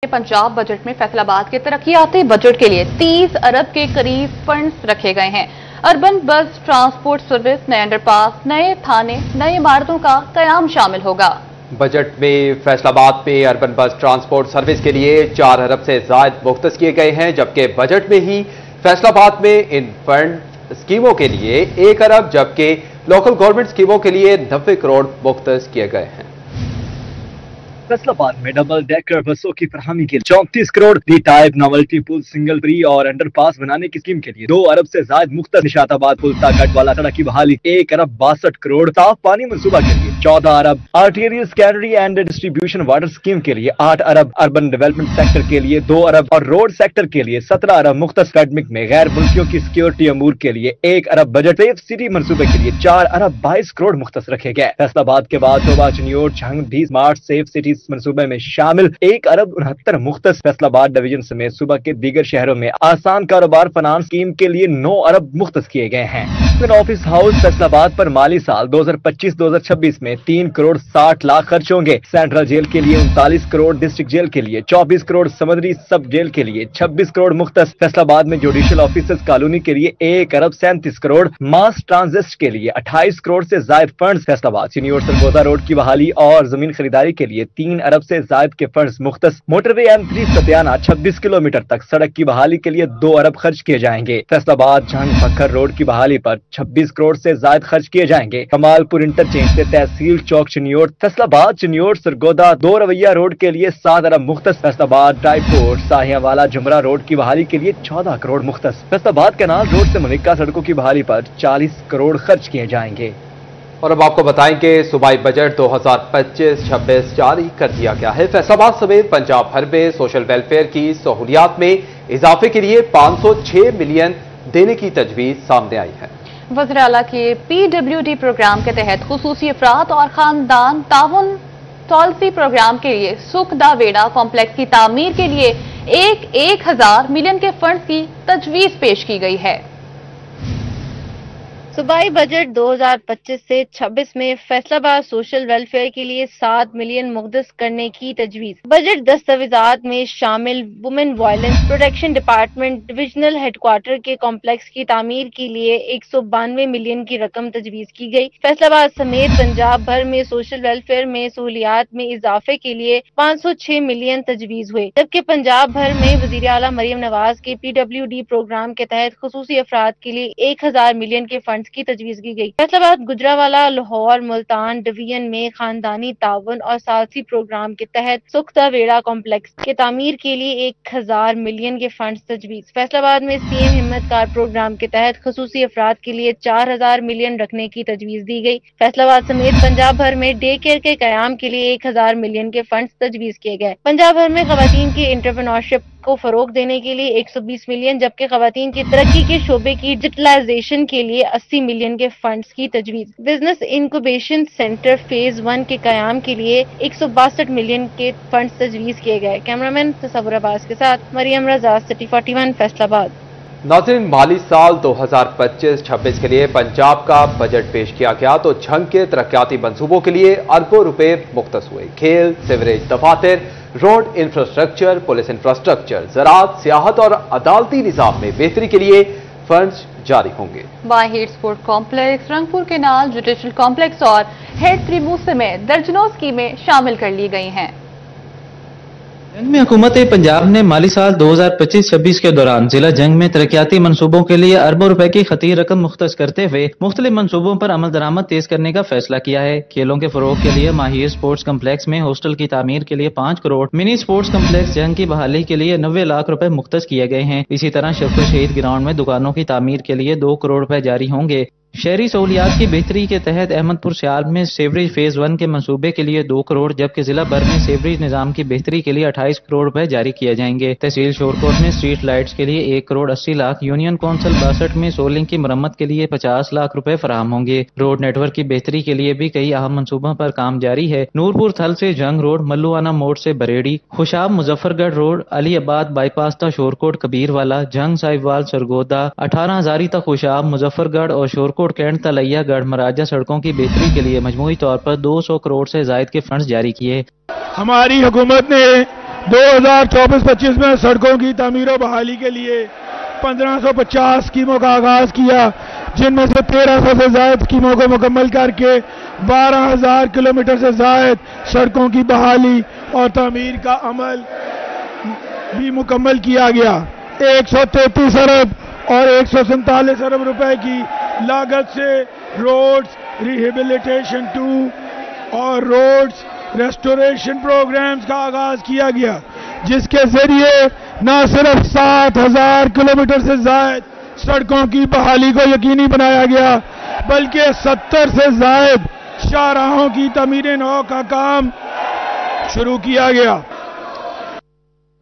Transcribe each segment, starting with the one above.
Punjab budget में फैसलाबाद के तरक्याती budget के लिए 30 अरब के करीब फंड्स रखे गए हैं। अर्बन बस ट्रांसपोर्ट सर्विस, नए अंडरपास, नए थाने, नई इमारतों का कयाम शामिल होगा। बजट में फैसलाबाद में अर्बन बस ट्रांसपोर्ट सर्विस के लिए 4 अरब से ज्यादा मुख्तस किए गए हैं, जबकि बजट में ही फैसलाबाद में इन फंड स्कीमों के लिए 1 अरब जबकि लोकल गवर्नमेंट स्कीमों के लिए 90 करोड़ मुख्तस किए गए हैं। फैसलाबाद में डबल डेकर बसों की फरहमी के लिए 34 करोड़, डी टाइप नॉवेल्टी पुल, सिंगल फ्री और अंडरपास बनाने की स्कीम के लिए 2 अरब से ज्यादा मुख्तस, निशाताबाद पुल गढ़वाला सड़क की बहाली 1 अरब 62 करोड़, साफ पानी मनसूबा के लिए 14 अरब, आर्टेरियल स्कैनरी एंड डिस्ट्रीब्यूशन वाटर स्कीम के लिए 8 अरब, अर्बन डेवलपमेंट सेक्टर के लिए 2 अरब और रोड सेक्टर के लिए 17 अरब मुख्तस, एकेडमिक में गैर मुल्कियों की सिक्योरिटी अमूर के लिए 1 अरब, बजट सेफ सिटी मनसूबे के लिए 4 अरब 22 करोड़ मुख्तस रखे गए। फैसलाबाद के बाद तोबा, चनियोट, झंग भी स्मार्ट सेफ सिटी मनसूबे में शामिल 1 अरब 69 मुख्तस। फैसलाबाद डिवीजन समेत सूबा के दीगर शहरों में आसान कारोबार फाइनेंस स्कीम के लिए 9 अरब मुख्तस किए गए हैं। ऑफिस हाउस फैसलाबाद पर माली साल 2025-2026 में 3 करोड़ 60 लाख खर्च होंगे। सेंट्रल जेल के लिए 39 करोड़, डिस्ट्रिक्ट जेल के लिए 24 करोड़, समंदरी सब जेल के लिए 26 करोड़ मुख्तस। फैसलाबाद में जुडिशियल ऑफिसर्स कॉलोनी के लिए 1 अरब 37 करोड़, मास ट्रांजिट के लिए 28 करोड़ से ज्यादा fund. Faisalabad senior Sargodha road की बहाली और जमीन खरीदारी के लिए 3 अरब से ज्यादा के फंड्स मुख्तस। मोटरवे M3 सतियाना 26 किलोमीटर तक सड़क की बहाली के लिए 2 अरब खर्च किए जाएंगे। फैसलाबाद झंग फखर रोड की बहाली पर 26 करोड़ से ज्यादा खर्च किए जाएंगे। कमालपुर इंटरचेंज से तहसील चौक चनियोट, फैसलाबाद चनियोट सरगोदा 2 रवैया रोड के लिए 7 अरब मुख्तस। फैसलाबाद ड्राईपोर्ट साहियावाला जुमरा रोड की बहाली के लिए 14 करोड़ मुख्तस। फैसलाबाद कैनाल रोड से मुनिक्का सड़कों की बहाली पर 40 करोड़ खर्च किए जाएंगे। और अब आपको बताएं कि सूबाई बजट 2025-26 जारी कर दिया गया है। फैसलाबाद समेत पंजाब भर में सोशल वेलफेयर की सहूलियात में इजाफे के लिए 506 मिलियन देने की तजवीज सामने आई है। वज़ीर आला के PWD प्रोग्राम के तहत खुसूसी अफराद और खानदान ताउन पॉलिसी प्रोग्राम के लिए सुखदा वेड़ा कॉम्प्लेक्स की तामीर के लिए 1,000 मिलियन के फंड की तजवीज पेश की गई है। सूबाई बजट 2025 से 26 में फैसलाबाद सोशल वेलफेयर के लिए 7 मिलियन मुख्तस करने की तजवीज। बजट दस्तावेजात में शामिल women violence protection department divisional headquarter के कॉम्प्लेक्स की तामीर के लिए 192 मिलियन की रकम तजवीज की गई। फैसलाबाद समेत पंजाब भर में सोशल वेलफेयर में सहूलियात में इजाफे के लिए 506 मिलियन तजवीज हुए, जबकि पंजाब भर में वज़ीर आला मरियम नवाज के PWD प्रोग्राम के तहत खुसूसी अफराद के लिए 1,000 मिलियन के फंड की तजवीज की गई। फैसलाबाद, गुजरावाला, लाहौर, मुल्तान डिवीजन में खानदानी ताउन और सालसी प्रोग्राम के तहत सुखदा वेड़ा कॉम्प्लेक्स के तामीर के लिए 1,000 मिलियन के फंड तजवीज। फैसलाबाद में CM हिम्मत कार प्रोग्राम के तहत खुसूसी अफराद के लिए 4,000 मिलियन रखने की तजवीज दी गई। फैसलाबाद समेत पंजाब भर में डे केयर के कयाम के लिए 1,000 मिलियन के फंड तजवीज किए गए। पंजाब भर में खवातीन की एंटरप्रेन्योरशिप को फरोग देने के लिए 120 मिलियन, जबकि खवातीन की तरक्की के शोबे की डिजिटलाइजेशन के लिए 80 मिलियन के फंड्स की तजवीज। बिजनेस इंक्यूबेशन सेंटर फेज 1 के कयाम के लिए 162 मिलियन के फंड्स तजवीज किए गए। कैमरामैन तसव्वुर अब्बास के साथ मरियम रजा, सिटी 41, फैसलाबाद। नाज़रीन, माली साल 2025-26 के लिए पंजाब का बजट पेश किया गया तो झंग के तरक्याती मंसूबों के लिए अरबों रुपए मुख्तस हुए। खेल, सीवरेज, दफातर, रोड इंफ्रास्ट्रक्चर, पुलिस इंफ्रास्ट्रक्चर, ज़राअत, सियाहत और अदालती निज़ाम में बेहतरी के लिए फंड्स जारी होंगे। बाहिर sport complex, Rangpur canal, judicial complex और हेड त्रिमूस समेत दर्जनों स्कीमें शामिल कर ली गई हैं। जंग में हुकूमत पंजाब ने माली साल 2025-26 के दौरान जिला जंग में तरक्याती मंसूबों के लिए अरबों रुपए की खती रकम मुख्तस करते हुए मुख्तलिफ मंसूबों पर अमल दरामद तेज करने का फैसला किया है। खेलों के फरोग के लिए माहिर स्पोर्ट्स कम्प्लेक्स में हॉस्टल की तामीर के लिए 5 करोड़, मिनी स्पोर्ट्स कम्प्लेक्स जंग की बहाली के लिए 90 लाख रुपए मुख्तस किए गए हैं। इसी तरह शफकुल शहीद ग्राउंड में दुकानों की तामीर के लिए 2 करोड़ रुपए जारी होंगे। शहरी सहूलियात की बेहतरी के तहत अहमदपुर सियाल में सेवरेज फेज 1 के मंसूबे के लिए 2 करोड़, जबकि जिला भर में सेवरेज निजाम की बेहतरी के लिए 28 करोड़ रुपए जारी किए जाएंगे। तहसील शोरकोट में स्ट्रीट लाइट्स के लिए 1 करोड़ 80 लाख, यूनियन कौंसिल 62 में सोलिंग की मरम्मत के लिए 50 लाख रुपए फराहम होंगे। रोड नेटवर्क की बेहतरी के लिए भी कई अहम मंसूबों पर काम जारी है। नूरपुर थल से जंग रोड, मल्लुआना मोड़ से बरेड़ी, खुशाब मुजफ्फरगढ़ रोड, अली आबाद बाईपास तक शोरकोट कबीरवाला, जंग साहिबवाल सरगोदा, 18 हजारी तक खुशाब मुजफ्फरगढ़ और शोरकोट कैंट तलैया गढ़ मराजा सड़कों की बेहतरी के लिए मजमूई तौर पर 200 करोड़ से ज्यादा के फंड्स जारी किए। हमारी हुकूमत ने 2024-25 में सड़कों की तामीर और बहाली के लिए 1550 स्कीमों का आगाज किया, जिनमें से 1300 से ज्यादा स्कीमों को मुकम्मल करके 12,000 किलोमीटर से ज्यादा सड़कों की बहाली और तामीर का अमल भी मुकम्मल किया गया। 133 अरब और 147 अरब रुपए की लागत से रोड्स रिहेबिलिटेशन 2 और रोड्स रेस्टोरेशन प्रोग्राम्स का आगाज किया गया, जिसके जरिए न सिर्फ 7,000 किलोमीटर से ज्यादा सड़कों की बहाली को यकीनी बनाया गया, बल्कि 70 से ज्यादा शाहराहों की तामीर नौ का काम शुरू किया गया।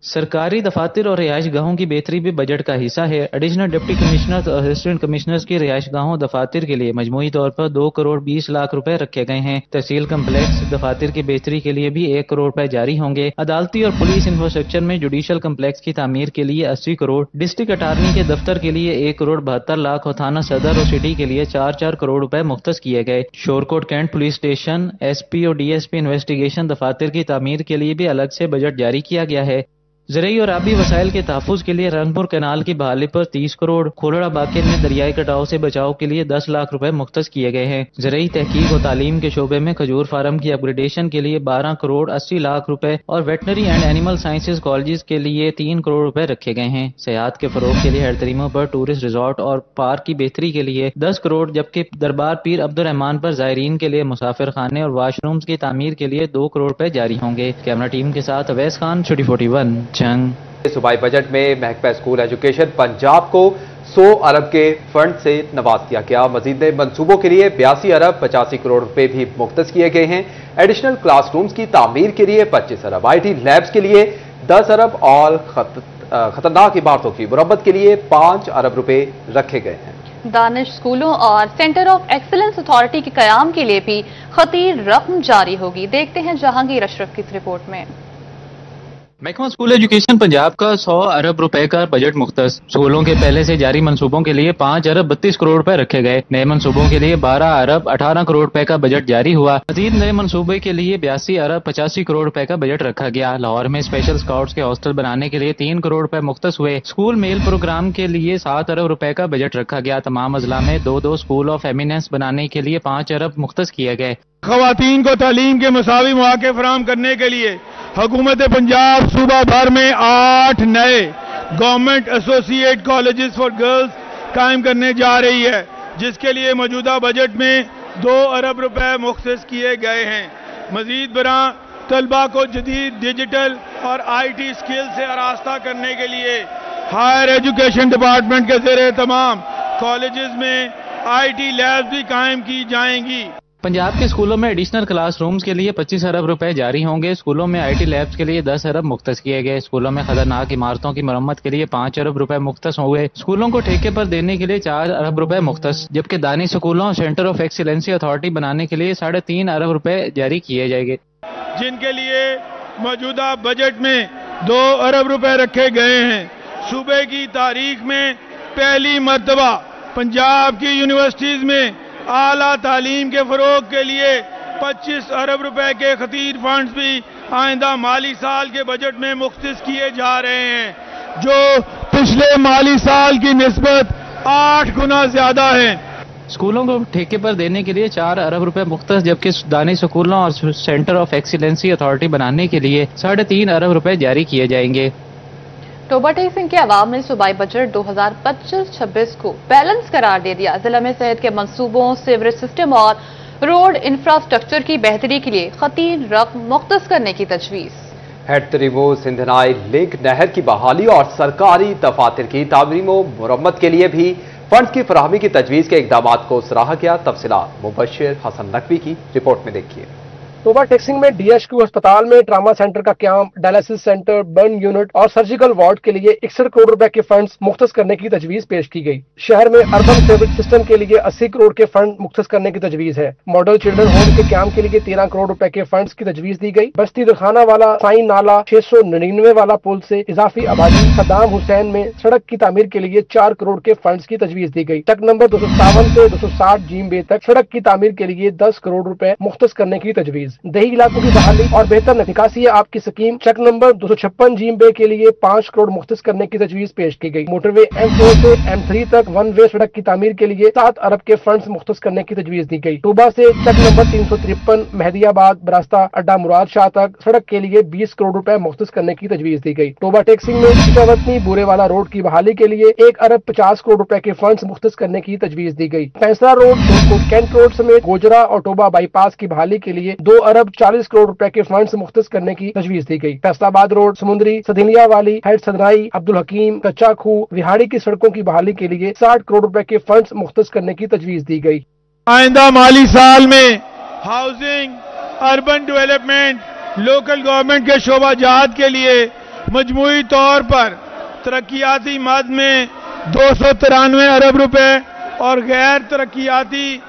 सरकारी दफातर और रिहाइश गाहों की बेहतरी भी बजट का हिस्सा है। एडिशनल डिप्टी कमिश्नर्स और असिस्टेंट कमिश्नर्स की रिहाइश गाहों दफातर के लिए मजमूई तौर पर 2 करोड़ 20 लाख रुपए रखे गए हैं। तहसील कम्प्लेक्स दफातर की बेहतरी के लिए भी 1 करोड़ रुपए जारी होंगे। अदालती और पुलिस इंफ्रास्ट्रक्चर में जुडिशल कम्प्लेक्स की तामीर के लिए 80 करोड़, डिस्ट्रिक्ट अटारनी के दफ्तर के लिए 1 करोड़ 72 लाख और थाना सदर और सिटी के लिए 4-4 करोड़ रुपए मुख्तस किए गए। Shorkot cantt police station, SP और DSP इन्वेस्टिगेशन दफातर की तामीर के लिए भी अलग से बजट जारी किया गया है। ज़राई और आबी वसाइल के तहफ़्फ़ुज़ के लिए रंगपुर कैनाल की बहाली पर 30 करोड़, खोलड़ा बाकेर में दरियाई कटाव से बचाव के लिए 10 लाख रुपए मुख्तस किए गए हैं। ज़राई तहकीक और तालीम के शोबे में खजूर फार्म की अपग्रेडेशन के लिए 12 करोड़ 80 लाख रुपए और veterinary and animal sciences college के लिए 3 करोड़ रुपए रखे गए हैं। सेहत के फरोग के लिए हेडतरीमों पर टूरिस्ट रिजॉर्ट और पार्क की बेहतरी के लिए 10 करोड़, जबकि दरबार पीर अब्दुर्रहमान पर ज़ायरीन के लिए मुसाफिर खाने और वाशरूम्स की तामीर के लिए 2 करोड़ रुपए जारी होंगे। कैमरा टीम के साथ अवैस खान, City 41, जंग। सूबाई बजट में महकमा स्कूल एजुकेशन पंजाब को 100 अरब के फंड से नवाज दिया गया। मजीद नए मंसूबों के लिए 82 अरब 85 करोड़ रुपए भी मुख्तस किए गए हैं। एडिशनल क्लासरूम्स की तामीर के लिए 25 अरब, IT लैब्स के लिए 10 अरब और खतरनाक इमारतों की मुरम्मत के लिए 5 अरब रुपए रखे गए हैं। दानिश स्कूलों और सेंटर ऑफ एक्सीलेंस अथॉरिटी के कयाम के लिए भी खतीर रकम जारी होगी। देखते हैं जहांगीर अशरफ की इस रिपोर्ट में। महकमा स्कूल एजुकेशन पंजाब का 100 अरब रुपए का बजट मुख्तस। स्कूलों के पहले से जारी मंसूबों के लिए 5 अरब 32 करोड़ रुपए रखे गए। नए मंसूबों के लिए 12 अरब 18 करोड़ रुपए का बजट जारी हुआ। मजीद नए मंसूबे के लिए 82 अरब 85 करोड़ रुपए का बजट रखा गया। लाहौर में स्पेशल स्काउट्स के हॉस्टल बनाने के लिए 3 करोड़ रुपए मुख्तस हुए। स्कूल मेल प्रोग्राम के लिए 7 अरब रुपए का बजट रखा गया। तमाम अजला में 2-2 स्कूल ऑफ एमिनेंस बनाने के लिए 5 अरब मुख्तस किए गए। खवातीन को तालीम के मसावी मौके फराहम करने के लिए हुकूमत पंजाब सूबा भर में 8 नए government associate colleges for girls कायम करने जा रही है, जिसके लिए मौजूदा बजट में 2 अरब रुपए मुख्तस किए गए हैं। मजीद बरां तलबा को जदीद डिजिटल और IT स्किल से आरास्ता करने के लिए हायर एजुकेशन डिपार्टमेंट के ज़ेरे तमाम कॉलेजेस में IT लैब्स भी कायम की जाएंगी। पंजाब के स्कूलों में एडिशनल क्लासरूम्स के लिए 25 अरब रुपए जारी होंगे। स्कूलों में IT लैब्स के लिए 10 अरब मुख्तस किए गए। स्कूलों में खतरनाक इमारतों की मरम्मत के लिए 5 अरब रुपए मुख्तस हुए। स्कूलों को ठेके पर देने के लिए 4 अरब रुपए मुख्तस, जबकि दानी स्कूलों और सेंटर ऑफ एक्सीलेंस अथॉरिटी बनाने के लिए 3.5 अरब रुपए जारी किए जाएंगे, जिनके लिए मौजूदा बजट में 2 अरब रुपए रखे गए हैं। सूबे की तारीख में पहली मर्तबा पंजाब की यूनिवर्सिटीज में आला तालीम के फरोग के लिए 25 अरब रुपए के खतीर फंड्स भी आइंदा माली साल के बजट में मुख्तस किए जा रहे हैं, जो पिछले माली साल की निस्बत 8 गुना ज्यादा है। स्कूलों को ठेके पर देने के लिए 4 अरब रुपए मुख्तस, जबकि दानी स्कूलों और सेंटर ऑफ एक्सीलेंसी अथॉरिटी बनाने के लिए 3.5 अरब रुपए जारी किए जाएंगे। टोबा टेक्सिंग के अवाम ने सूबाई बजट 2025-26 को बैलेंस करार दे दिया। जिला में सेहत के मंसूबों, सीवरेज सिस्टम और रोड इंफ्रास्ट्रक्चर की बेहतरी के लिए खतीर रकम मुख्तस करने की तजवीज़। हेड तरीमो सिंधनाई लिंक नहर की बहाली और सरकारी दफातर की तामीरों मुरम्मत के लिए भी फंड्स की फराहमी की तजवीज़ के इकदाम को सराहा गया। तफसीलात मुबश्शिर हसन नकवी की रिपोर्ट में देखिए। टोबा टेक्सिंग में DHQ अस्पताल में ट्रामा सेंटर का क्याम, डायलिसिस सेंटर, बर्न यूनिट और सर्जिकल वार्ड के लिए 61 करोड़ रुपए के फंड्स मुख्तस करने की तजवीज पेश की गई। शहर में अर्बन सीवरेज सिस्टम के लिए 80 करोड़ के फंड मुख्तस करने की तजवीज है। मॉडल चिल्ड्रन होम के क्याम के लिए 13 करोड़ रुपए के फंड्स की तजवीज दी गई। बस्ती दरखाना वाला साइन नाला 699 वाला पुल से इजाफी आबादी, सद्दाम हुसैन में सड़क की तामीर के लिए 4 करोड़ के फंड्स की तजवीज दी गई। टक नंबर 257 से 260 जीम बे तक सड़क की तामीर के लिए 10 करोड़ रुपए मुख्तस करने की तजवीज। तजवीज। देही इलाकों की बहाली और बेहतर निकासी आप की स्कीम चेक नंबर 256 जीम बे के लिए 5 करोड़ मुख्तस करने की तजवीज पेश की गई। मोटरवे M4 से M3 तक वन वे सड़क की तामीर के लिए 7 अरब के फंड्स मुख्तस करने की तजवीज दी गई। टोबा से चेक नंबर 353 मेहदियाबाद बरास्ता अड्डा मुराद शाह तक सड़क के लिए 20 करोड़ रुपए मुख्तस करने की तजवीज दी गई। टोबा टेक्सिंग में चिटावतनी बूरेवाला रोड की बहाली के लिए 1 अरब 50 करोड़ रुपए के फंड्स मुख्तस करने की तजवीज दी गई। फैसला रोड, कैंट रोड समेत गोजरा और टोबा बाईपास की बहाली के लिए 2 अरब 40 करोड़ रुपए के फंड्स मुख्तस करने की तजवीज दी गई। फैसलाबाद रोड, समुंदरी, सदिलिया वाली, हेड सदराई, अब्दुल हकीम, कच्चा खूह, विहाड़ी की सड़कों की बहाली के लिए 60 करोड़ रुपए के फंड्स मुख्तस करने की तजवीज दी गई। आइंदा माली साल में housing, urban development, local government के शोबाजात के लिए मजमूई तौर पर तरक्याती मद में 293 अरब रुपए और गैर तरक्याती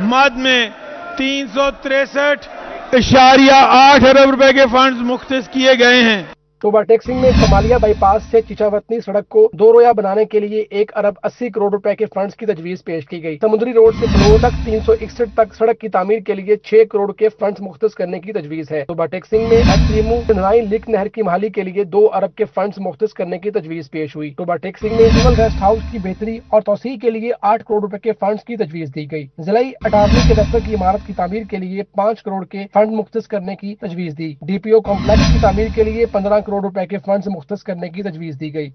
मद में 363.8 अरब रुपए के फंड्स मुख्तस किए गए हैं। टोबा टेक्सिंग में कमालिया बाईपास से चिचावतनी सड़क को 2 रोया बनाने के लिए 1 अरब 80 करोड़ रुपए के फंड्स की तजवीज पेश की गई। समुद्री रोड से फ्लोर तक 361 तक सड़क की तामीर के लिए 6 करोड़ के फंड्स मुख्तस करने की तजवीज है। टोबा टेक्सिंग में सिंधराई लिक नहर की बहाली के लिए 2 अरब के फंड्स मुख्तस करने की तजवीज पेश हुई। टोबा टेक्सिंग में सिविल रेस्ट हाउस की बेहतरी और तोसी के लिए 8 करोड़ रुपए के फंड्स की तजवीज दी गई। जिलाई अटारनी के दफ्तर की इमारत की तामीर के लिए 5 करोड़ के फंड मुख्तस करने की तजवीज दी। DPO कॉम्प्लेक्स की तामीर के लिए 15 करोड़ रुपए के फंड्स मुख्तस करने की तजवीज दी गई।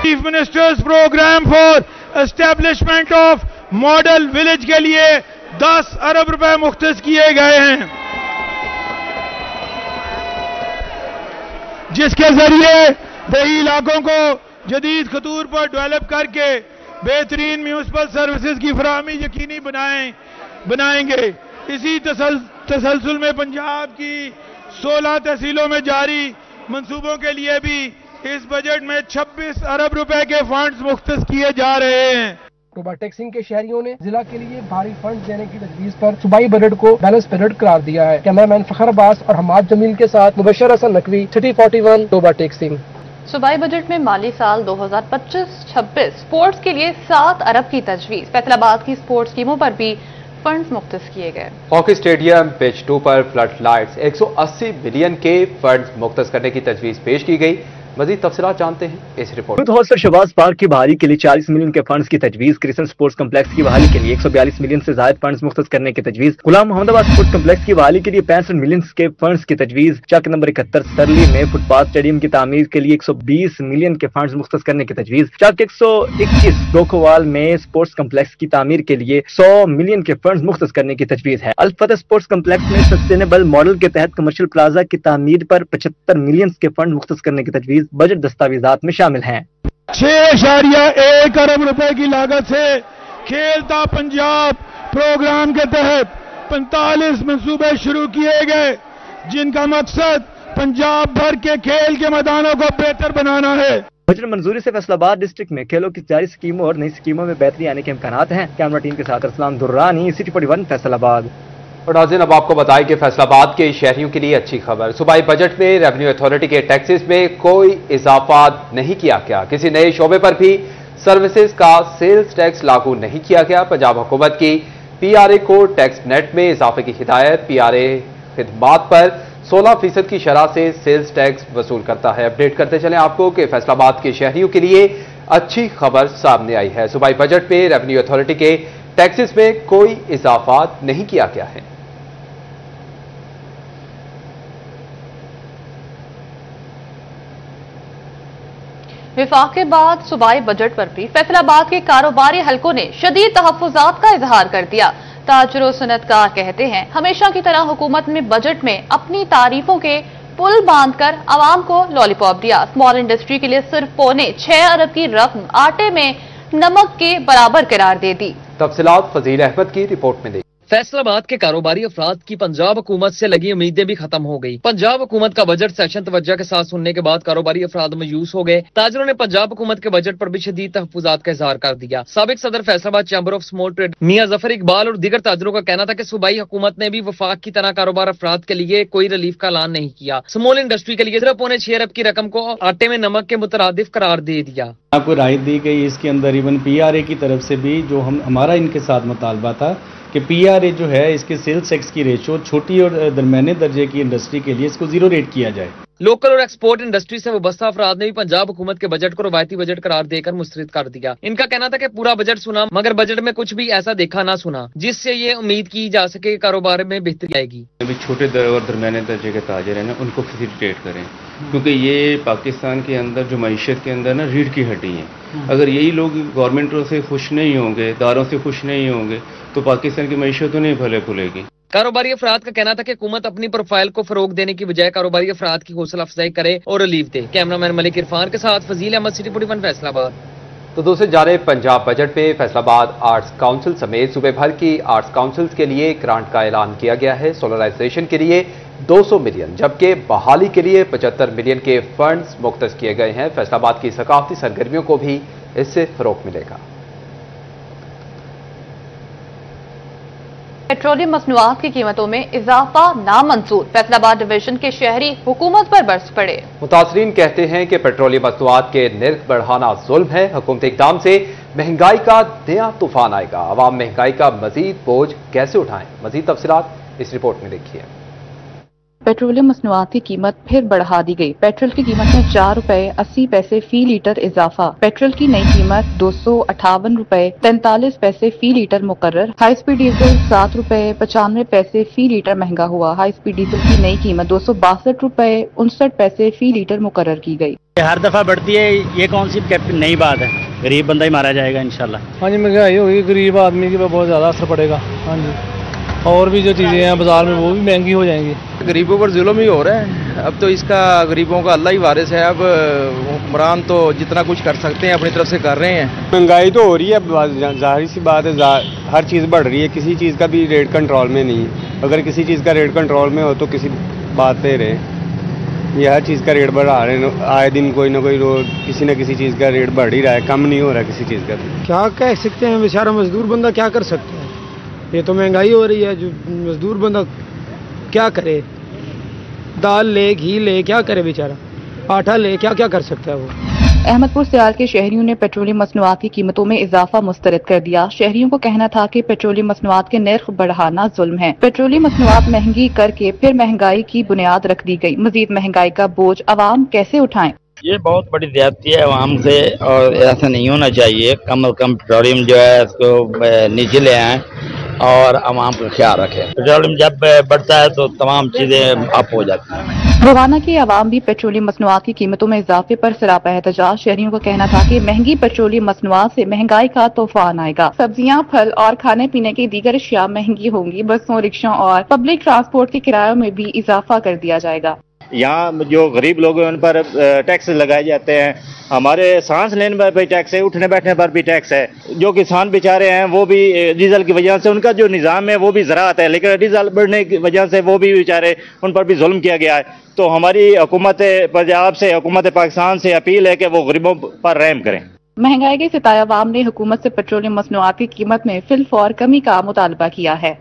Chief minister's programme for establishment of model village के लिए 10 अरब रुपए मुख्तस किए गए हैं, जिसके जरिए देही इलाकों को जदीद खतूर पर डेवलप करके बेहतरीन म्यूनिसिपल सर्विसेज की फराहमी यकीनी बनाएंगे। इसी तसलसल में पंजाब की 16 तहसीलों में जारी मंसूबों के लिए भी इस बजट में 26 अरब रुपए के फंड्स मुख्तस किए जा रहे हैं। टोबा टेक्सिंग के शहरियों ने जिला के लिए भारी फंड देने की तजवीज पर सूबाई बजट को बैलेंस बजट करार दिया है। कैमरामैन फखर अब्बास और हमाद जमील के साथ मुबशर हसन नकवी, सिटी 41, टोबा टेक्सिंग। सूबाई बजट में माली साल 2025-26 स्पोर्ट्स के लिए 7 अरब की तजवीज। फैसलाबाद की स्पोर्ट्स स्कीमों पर भी फंड्स मुख्तस किए गए। हॉकी स्टेडियम पिच 2 पर फ्लड लाइट्स 180 मिलियन के फंड्स मुख्तस करने की तजवीज पेश की गई। मजीद तफसीलात जानते हैं इस रिपोर्ट। हॉस्टल शहबाज पार्क की बहाली के लिए 40 मिलियन के फंड्स की तजवीज। क्रिसन स्पोर्ट्स कम्प्लेक्स की बहाली के लिए 142 मिलियन से ज्यादा फंड्स मुख्तस करने की तजवीज। गुलाम मोहम्मदाबाद स्पोर्ट्स कम्प्लेक्स की बहाली के लिए 65 मिलियन के फंड्स की तजवीज। चक नंबर 71 सरली में फुटपाथ स्टेडियम की तामीर के लिए 120 मिलियन के फंड्स मुख्तस करने की तजवीज। चक 121 डोकोवाल में स्पोर्ट्स कम्प्लेक्स की तामीर के लिए 100 मिलियन के फंड्स मुख्तस करने की तजवीज है। अल-फतह स्पोर्ट्स कम्प्लेक्स में सस्टेनेबल मॉडल के तहत कमर्शियल प्लाजा की तामीर पर 75 मिलियन के फंड मुख्तस करने की तजवीज बजट दस्तावेज में शामिल हैं। 6.1 अरब रुपए की लागत से खेलता पंजाब प्रोग्राम के तहत 45 मंसूबे शुरू किए गए, जिनका मकसद पंजाब भर के खेल के मैदानों को बेहतर बनाना है। बजट मंजूरी से फैसलाबाद डिस्ट्रिक्ट में खेलों की जारी स्कीमों और नई स्कीमों में बेहतरी आने के इम्कानात हैं। कैमरा टीम के साथ अरसलान दुर्रानी, सिटी 41, फैसलाबाद। और नाज़रीन, अब आपको बताएं कि फैसलाबाद के शहरियों के लिए अच्छी खबर। सूबाई बजट में रेवेन्यू अथॉरिटी के टैक्सेस में कोई इजाफा नहीं किया गया। किसी नए शोबे पर भी सर्विसेज का सेल्स टैक्स लागू नहीं किया गया। पंजाब हुकूमत की PRA को टैक्स नेट में इजाफे की हिदायत। PRA खिदमात पर 16% की शरह से सेल्स टैक्स वसूल करता है। अपडेट करते चलें आपको कि फैसलाबाद के शहरियों के लिए अच्छी खबर सामने आई है। सूबाई बजट में रेवेन्यू अथॉरिटी के टैक्सेस में कोई इजाफा नहीं किया गया है। विफाक के बाद सूबाई बजट पर भी फैसलाबाद के कारोबारी हलकों ने शदीद तहफ्फुजात का इजहार कर दिया। ताजर व सनतकार कहते हैं, हमेशा की तरह हुकूमत में बजट में अपनी तारीफों के पुल बांधकर आवाम को लॉलीपॉप दिया। स्मॉल इंडस्ट्री के लिए सिर्फ 6.25 अरब की रकम आटे में नमक के बराबर करार दे दी। तफसीलात फजील अहमद की रिपोर्ट में देखिए। फैसलाबाद के कारोबारी अफराद की पंजाब हुकूमत से लगी उम्मीदें भी खत्म हो गई। पंजाब हुकूमत का बजट सेशन तवज्जो के साथ सुनने के बाद कारोबारी अफराद मायूस हो गए। ताजरों ने पंजाब हुकूमत के बजट पर भी शदीद तहफ्फुजात का इजहार कर दिया। साबिक सदर Faisalabad chamber of small trade Mian Zafar Iqbal और दीगर ताजरों का कहना था कि सूबाई हुकूमत ने भी वफाक की तरह कारोबार अफराद के लिए कोई रिलीफ का ऐलान नहीं किया। स्मॉल इंडस्ट्री के लिए सिर्फ 6.25 अरब की रकम को आटे में नमक के मुतरादिफ करार दे दिया। आपको राहत दी गई। इसके अंदर इवन PRA की तरफ से भी जो हमारा इनके साथ मुतालबा था کہ PRA جو ہے اس کے سیلز ٹیکس کی ریشو چھوٹی اور درمیانے درجے کی انڈسٹری کے لیے اس کو 0 ریٹ کیا جائے۔ لوکل اور ایکسپورٹ انڈسٹری سے وابستہ افراد نے بھی پنجاب حکومت کے بجٹ کو روایتی بجٹ قرار دے کر مسترد کر دیا۔ ان کا کہنا تھا کہ پورا بجٹ سنا مگر بجٹ میں کچھ بھی ایسا دیکھا نہ سنا جس سے یہ امید کی جا سکے کہ کاروبار میں بہتری آئے گی۔ ابھی چھوٹے اور درمیانے درجے کے تاجر ہیں نا، ان کو فیسیلیٹیٹ کریں، کیونکہ یہ پاکستان کے اندر جو معیشت کے اندر نا ریڑھ کی ہڈی ہیں۔ اگر یہی لوگ گورنمنٹوں سے خوش نہیں ہوں گے، اداروں سے خوش نہیں ہوں گے تو پاکستان کی معیشت تو نہیں پھلے گی۔ کاروباری افراد کا کہنا تھا کہ حکومت اپنی پروفائل کو فروغ دینے کی بجائے کاروباری افراد کی حوصلہ افزائی کرے اور ریلیف دے۔ کیمرہ مین ملک عرفان کے ساتھ فضیل احمد، سٹی 41 فیصل آباد۔ تو دوسری جانب پنجاب بجٹ میں فیصل آباد آرٹس کونسل سمیت صوبے بھر کی آرٹس کونسلز کے لیے گرانٹ کا اعلان کیا گیا ہے۔ سولرائزیشن کے لیے 200 ملین جبکہ بحالی کے لیے 75 ملین کے فنڈز مختص کیے گئے ہیں۔ فیصل آباد کی ثقافتی سرگرمیوں کو بھی اس سے فروغ ملے گا۔ پیٹرولیم مصنوعات کی قیمتوں میں اضافہ نامنظور، فیصل آباد ڈویژن کے شہری حکومت پر برس پڑے۔ متاثرین کہتے ہیں کہ پیٹرولیم مصنوعات کے نرخ بڑھانا ظلم ہے۔ حکومتی اقدام سے مہنگائی کا نیا طوفان آئے گا۔ عوام مہنگائی کا مزید بوجھ کیسے اٹھائیں؟ مزید تفصیلات اس رپورٹ میں دیکھیے۔ پیٹرولیم مصنوعات کی قیمت پھر بڑھا دی گئی۔ پیٹرول کی قیمت میں 4 روپے 80 پیسے فی لیٹر اضافہ۔ پیٹرول کی نئی قیمت 258 روپے 43 پیسے فی لیٹر مقرر۔ ہائی سپیڈ ڈیزل 7 روپے 95 پیسے فی لیٹر مہنگا ہوا۔ ہائی سپیڈ ڈیزل کی نئی قیمت 262 روپے 59 پیسے فی لیٹر مقرر کی گئی۔ ہر دفعہ بڑھتی ہے، یہ کون سی نئی بات ہے؟ غریب بندہ ہی مارا جائے گا انشاءاللہ۔ ہاں جی، مہنگائی ہوگی، غریب آدمی کے بہت زیادہ اثر پڑے گا۔ ہاں جی، اور بھی جو چیزیں ہیں بازار میں وہ بھی مہنگی ہو جائیں گی۔ غریبوں پر ظلم ہی ہو رہا ہے، اب تو اس کا غریبوں کا اللہ ہی وارث ہے۔ اب حکمران تو جتنا کچھ کر سکتے ہیں اپنی طرف سے کر رہے ہیں۔ مہنگائی تو ہو رہی ہے، ظاہر سی بات ہے، ہر چیز بڑھ رہی ہے، کسی چیز کا بھی ریٹ کنٹرول میں نہیں ہے۔ اگر کسی چیز کا ریٹ کنٹرول میں ہو تو کسی بات پہ رہے۔ یہ ہر چیز کا ریٹ بڑھا رہے ہیں، آئے دن کوئی نہ کوئی کسی نہ کسی چیز کا ریٹ بڑھ ہی رہا ہے، کم نہیں ہو رہا کسی چیز کا۔ کیا کہہ سکتے ہیں، بیچارہ مزدور بندہ کیا کر سکتا ہے؟ یہ تو مہنگائی ہو رہی ہے، جو مزدور بندہ کیا کرے؟ دال لے، گھی لے، کیا کرے بیچارہ؟ آٹا لے، کیا کر سکتا ہے وہ؟ احمد پور سیال کے شہریوں نے پیٹرولیم مصنوعات کی قیمتوں میں اضافہ مسترد کر دیا۔ شہریوں کو کہنا تھا کہ پیٹرولیم مصنوعات کے نرخ بڑھانا ظلم ہے۔ پیٹرولیم مصنوعات مہنگی کر کے پھر مہنگائی کی بنیاد رکھ دی گئی۔ مزید مہنگائی کا بوجھ عوام کیسے اٹھائیں؟ یہ بہت بڑی زیادتی ہے عوام سے، اور ایسا نہیں ہونا چاہیے۔ کم از کم پیٹرولیم جو ہے اس کو نیچے لے آئیں اور عوام کا خیال رکھیں۔ پیٹرولیم جب بڑھتا ہے تو تمام چیزیں اپ ہو جاتی ہیں۔ روانہ کی عوام بھی پیٹرولیم مصنوعات کی قیمتوں میں اضافے پر سراپا احتجاج۔ شہریوں کو کہنا تھا کہ مہنگی پیٹرولیم مصنوعات سے مہنگائی کا طوفان آئے گا۔ سبزیاں، پھل اور کھانے پینے کی دیگر اشیاء مہنگی ہوں گی۔ بسوں، رکشوں اور پبلک ٹرانسپورٹ کے کرایوں میں بھی اضافہ کر دیا جائے گا۔ یہاں جو غریب لوگ ہیں ان پر ٹیکس لگائے جاتے ہیں، ہمارے سانس لینے پر بھی ٹیکس ہے، اٹھنے بیٹھنے پر بھی ٹیکس ہے۔ جو کسان بیچارے ہیں وہ بھی ڈیزل کی وجہ سے ان کا جو نظام ہے وہ بھی زراعت ہے، لیکن ڈیزل بڑھنے کی وجہ سے وہ بھی بیچارے ان پر بھی ظلم کیا گیا ہے۔ تو ہماری حکومت پنجاب سے، حکومت پاکستان سے اپیل ہے کہ وہ غریبوں پر رحم کریں۔ مہنگائی کے ستائے عوام نے حکومت سے پیٹرولیم مصنوعات کی قیمت میں فی الفور کمی کا مطالبہ کیا ہے۔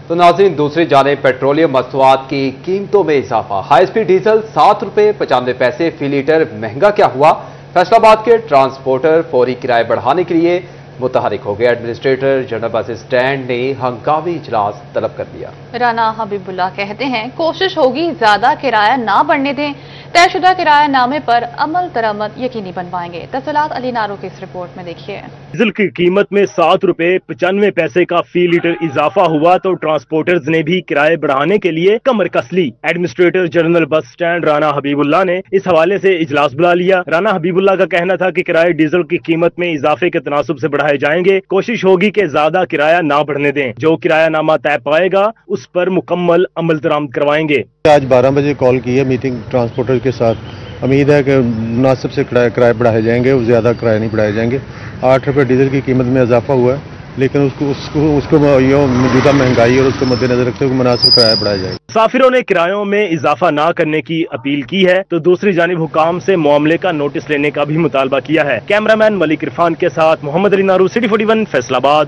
تو ناظرین، دوسری جانب پیٹرولیم مصنوعات کی قیمتوں میں اضافہ۔ ہائی سپیڈ ڈیزل 7 روپے 95 پیسے فی لیٹر مہنگا کیا ہوا؟ فیصل آباد کے ٹرانسپورٹر فوری کرائے بڑھانے کے لیے متحرک ہو گئے۔ ایڈمنسٹریٹر جنرل بس اسٹینڈ نے ہنگامی اجلاس طلب کر دیا۔ رانا حبیب اللہ کہتے ہیں کوشش ہوگی زیادہ کرایہ نہ بڑھنے دیں، طے شدہ کرایہ نامے پر عمل درآمد یقینی بنوائیں گے۔ تفصیلات علی نارو کی اس رپورٹ میں دیکھیے۔ ڈیزل کی قیمت میں 7 روپے 95 پیسے کا فی لیٹر اضافہ ہوا تو ٹرانسپورٹرز نے بھی کرائے بڑھانے کے لیے کمر کس لی۔ Administrator general bus stand Rana Habib Ullah نے اس حوالے سے اجلاس بلا لیا۔ رانا حبیب اللہ کا کہنا تھا کہ کرائے ڈیزل کی قیمت میں اضافے کے تناسب سے بڑھائے جائیں گے۔ کوشش ہوگی کہ زیادہ کرایہ نہ بڑھنے دیں، جو کرایہ نامہ طے پائے گا اس پر مکمل عمل درآمد کروائیں گے۔ آج 12 بجے کال کی ہے میٹنگ ٹرانسپورٹر کے ساتھ۔ امید ہے کہ مناسب سے کرائے بڑھائے جائیں گے، زیادہ کرائے نہیں بڑھائے جائیں گے۔ 8 روپے ڈیزل کی قیمت میں اضافہ ہوا ہے، لیکن اس کو موجودہ مہنگائی اور اس کو مد نظر رکھتے ہوئے مناسب کرایہ بڑھائے جائیں گے۔ مسافروں نے کرایوں میں اضافہ نہ کرنے کی اپیل کی ہے تو دوسری جانب حکام سے معاملے کا نوٹس لینے کا بھی مطالبہ کیا ہے۔ کیمرہ مین ملک عرفان کے ساتھ محمد علی نارو، سٹی 41 فیصل آباد۔